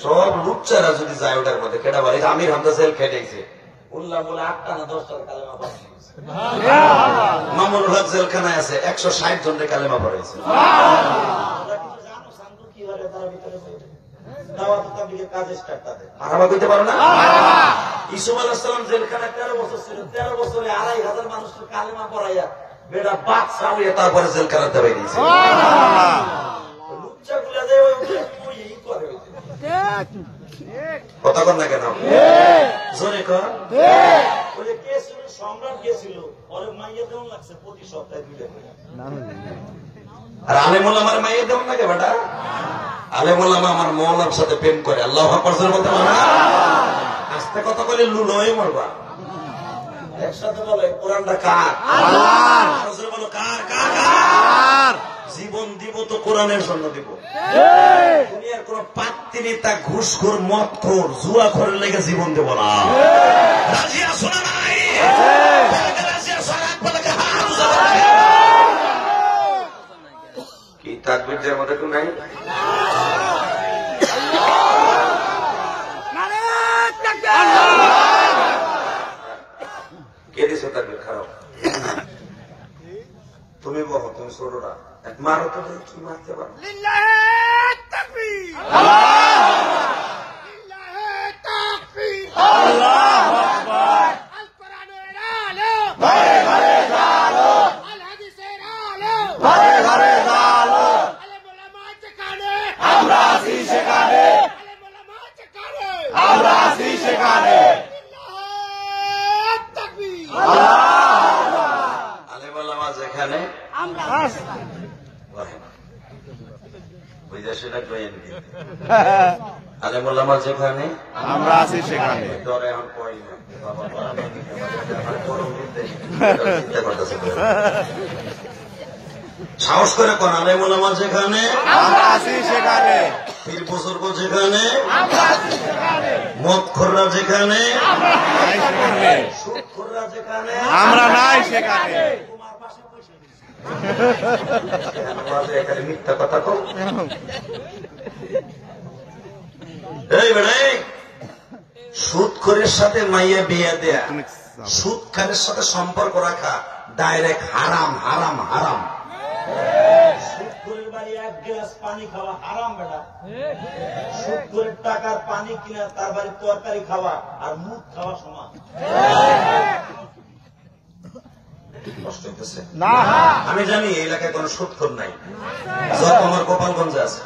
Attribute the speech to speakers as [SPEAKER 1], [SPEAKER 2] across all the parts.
[SPEAKER 1] সব লুচ্চারা যদি যায় ওটার মধ্যে কেটা বলে আমির হামজা জেল খেটেছে উল্লাহ বলে 8টা না 10টা কালেমা পড়ছে। মামুনুল হক জেলখানায় আছে 160 জনের কালেমা পড়েছে। ইসুফ আলাইহিস সালাম জেলখানায় 13 বছর ছিল। 13 বছরে 2500 মানুষের কালেমা পড়াইয়া বেটা বাদশা হয়ে তারপরে জেলখানাতে বেরিয়েছে। লুচ্চাগুলা দেয় ওই করে কথা কর না কেন জোরে কর। ওই যে কে ছিল সম্রাট গেছিল ওরে মাইয়া দেওয়া লাগছে প্রতি সপ্তাহে 2 টাকা। আর আলেমুল আমার মাইয়া দেওয়া লাগে বেটা। আলেমুল আমার মৌলার সাথে প্রেম করে আল্লাহু আকবার বলতে পারে না। আস্তে কথা বলে লুলো হয়ে মরবা। একসাথে বলে কোরআনটা কার? আল্লাহর। বলো কার কার কার? জীবন দিব তো কোরআনের জন্য দিব। দুনিয়ার কোন পাত্তি নেতা ঘুষখোর মদখোর জুয়াখোরের লেগে জীবন দেব না। রাজি আছো না নাই? রাজি আছো? কি তাকবীর যে আমাদের নাই? কে দিছো তাকবীর? খারাপ তুমি বলো, তুমি ছোটরা মারো তো কি মারতে পারো? যেখানে আলেমুল্লামা যেখানে আমরা আছি সেখানে ধরে এখন কই না সাহস করে কোন আলেমুল্লামা যেখানে আমরা আছি সেখানে, পীর বুজুর্গ যেখানে আমরা আছি সেখানে, মদখোররা যেখানে আমরা নাই সেখানে, সুদখোররা যেখানে আমরা নাই সেখানে। মিথ্যা কথা কও। এই বেড়াই সুদখোরের সাথে মাইয়া বিয়ে দেয়া, সুদখোরের সাথে সম্পর্ক রাখা ডাইরেক্ট হারাম হারাম হারাম। সুদখোরের বাড়ি 1 গ্লাস পানি খাওয়া হারাম বেটা। সুদখোরের টাকার পানি কিনা তার বাড়ি তরকারি খাওয়া আর মুখ খাওয়া সমান। কষ্ট হইতেছে না? আমি জানি এই এলাকায় কোন সুদখোর নাই। যত আমার গোপালগঞ্জে আছে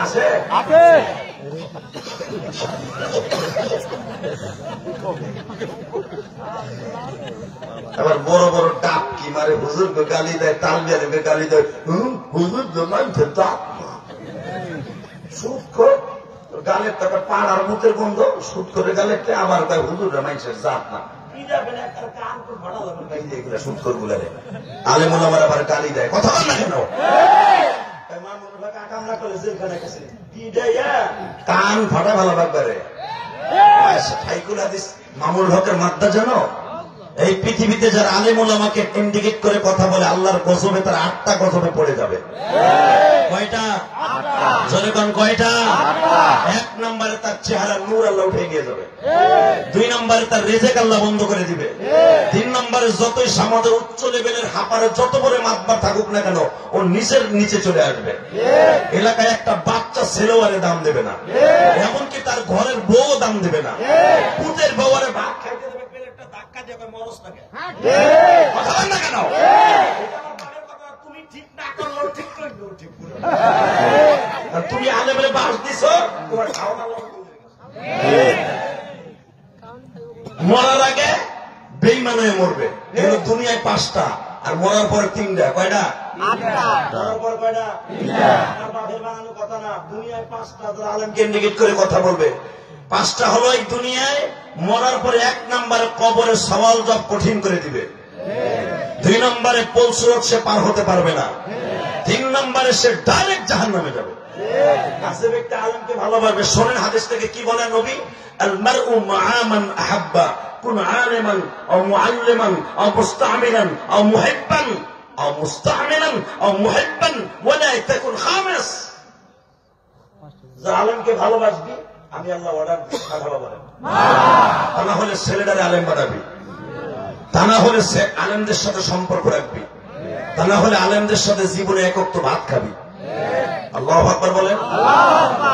[SPEAKER 1] আছে আছে। আবার বড় বড় ডাব কি মারে, হুজুরকে গালি দেয়, তালবিয়ারকে গালি দেয়, হুজুর জমাইছে ডাব। সুদখোর গালের টাকা পাড়ার মুখের গন্ধ, সুদখোরের গালের আবার তাই হুজুর জমাইছে জাত না। আলেমুল্লামার আবার গালি দেয়, কথা বল না কেন? কান ফাটা ভালো লাগবে। মামুল হকের মাদ্দা জানো? এই পৃথিবীতে যারা আলেমুল্লামাকে ইন্ডিকেট করে কথা বলে আল্লাহর কসমে তার 8টা কসমে পড়ে যাবে। কয়টা? জোরে কোন কয়টা? 1 নম্বরে তার চেহারা নূর আল্লাহ উঠে গিয়ে যাবে। 2 নম্বরে তার রেজেক আল্লাহ বন্ধ করে দিবে। 3 নম্বরে যতই সমাজের উচ্চ লেভেলের হাপারে যত বড় মাতবার থাকুক না কেন ও নিচের নিচে চলে আসবে। এলাকায় একটা বাচ্চা ছেলেওয়ারে দাম দেবে না, এমনকি তার ঘরের বউ দাম দেবে না। পুতের বউয়ারে ভাত খাইতে দেবে, পেলেটটা ধাক্কা দিয়ে মরস থাকে। কথা বল না কেন? তুমি ঠিক না করলেও ঠিক করলেও ঠিক। তুমি আলেমরে বাস দিছ, তোমার খাওয়া মরার আগে বেঈমান হয়ে মরবে। এগুলো দুনিয়ায় 5টা আর মরার পরে 3টা। কয়টা? 8টা। মরার পর কয়টা? 3টা। আর বাপের বানানো কথা না, দুনিয়ায় 5টা। যারা আলেমকে ইন্ডিকেট করে কথা বলবে 5টা হলো এই দুনিয়ায় মরার পরে 1 নম্বরে কবরে সওয়াল জব কঠিন করে দিবে। 2 নম্বরে পলসুরত সে পার হতে পারবে না। 3 নম্বরে সে ডাইরেক্ট জাহান্নামে যাবে। কাছে ব্যক্তি আলেমকে ভালোবাসবে। শোনেন হাদিস থেকে কি বলেন নবী? আল মারউ মা'a মান আহাব্বা, কুন আলিমান আও মুআল্লিমান আও মুস্তামিলান আও মুহিব্বান আও মুস্তামিলান আও মুহিব্বান ওয়া লা তাকুন খামিস। যে আলেমকে ভালোবাসবি, আমি আল্লাহ অর্ডার পাঠাবো বলেন। তা না হলে ছেলেটারে আলেম বানাবি, তা না হলে আলেমদের সাথে সম্পর্ক রাখবি, তা না হলে আলেমদের সাথে জীবনে একক তো ভাত খাবি। আল্লাহু আকবার বলেন,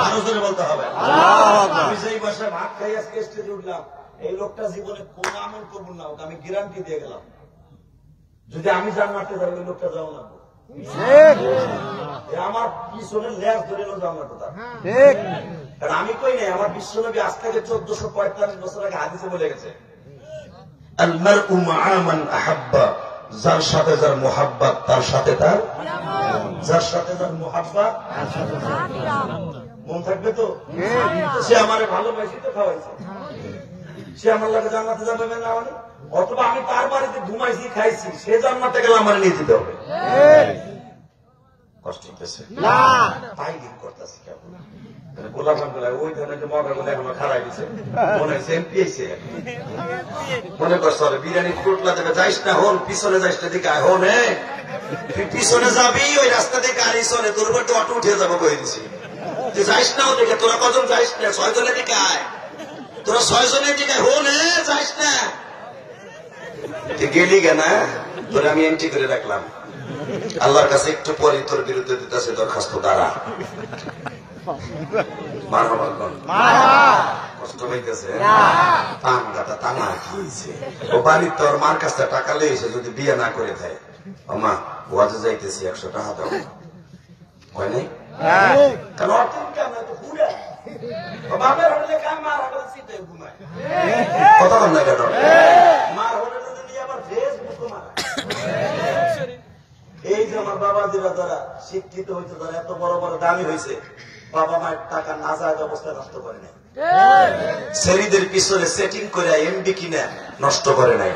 [SPEAKER 1] আরো জোরে বলতে হবে। আমি যেই বাসায় ভাত খাই আজকে স্টেজে উঠলাম, এই লোকটা জীবনে কোন আমল করবো না, ওকে আমি গ্যারান্টি দিয়ে গেলাম। যদি আমি জান্নাতে যাই, ওই লোকটা যাও না, আমার পিছনে লেজ ধরে জান্নাতে যাবে। কারণ আমি কই নাই, আমার বিশ্বনবী আজ থেকে 1445 বছর আগে হাদিসে বলে গেছে, আল মারউ মা'a মান আহাব্বা, যার সাথে যার মুহাব্বত তার সাথে তার, যার সাথে যার মুহাব্বত মন থাকবে তো। সে আমারে ভালোবাসি তো খাওয়াইছে, সে আমার লাগে জান্নাতে যাবে না মানে, অথবা আমি তার বাড়িতে ঘুমাইছি খাইছি, সে জান্নাতে গেলে আমার নিয়ে যেতে হবে। কষ্ট হইতেছে না, তাই দিন করতেছি কেমন গোলাপান গুলা ওই ধরনের যে মগা গুলো এখনো খারাই দিছে, মনে হয়েছে এমপি এসে মনে করছে বিরিয়ানি টুটলা দেবে, যাইস না হন, পিছনে যাইস না দিকে আয় হন, তুই পিছনে যাবি ওই রাস্তা থেকে গাড়ি চলে, তোর উপর তো অটো উঠে যাবো কয়ে দিছি, তুই যাইস না ওদিকে, তোরা কজন যাইস না, 6 জনের দিকে আয়, তোরা 6 জনের দিকে হন, যাইস না, তুই গেলি কেনা, তোরে আমি এন্ট্রি করে রাখলাম, আল্লাহর কাছে একটু পরে তোর বিরুদ্ধে দিতেছে দরখাস্ত, দ্বারা কষ্ট হইতেছে, টানা খেয়েছে ও বাড়ির তোর মার কাছে টাকা লেগেছে, যদি বিয়ে না করে দেয়, ও মা ওয়াজে যাইতেছি 100 টাকা দাও, হয় নাই? কারণ কথা কম না কেন, মার হলে আবার ফেসবুক মারা। এই যে আমার বাবাজিরা যারা শিক্ষিত হয়েছে, যারা এত বড় বড় দামি হয়েছে, বাবা মায়ের টাকা না যায় অবস্থা নষ্ট করে নাই, ছেলেদের পিছনে সেটিং করে এমবি কিনা নষ্ট করে নাই।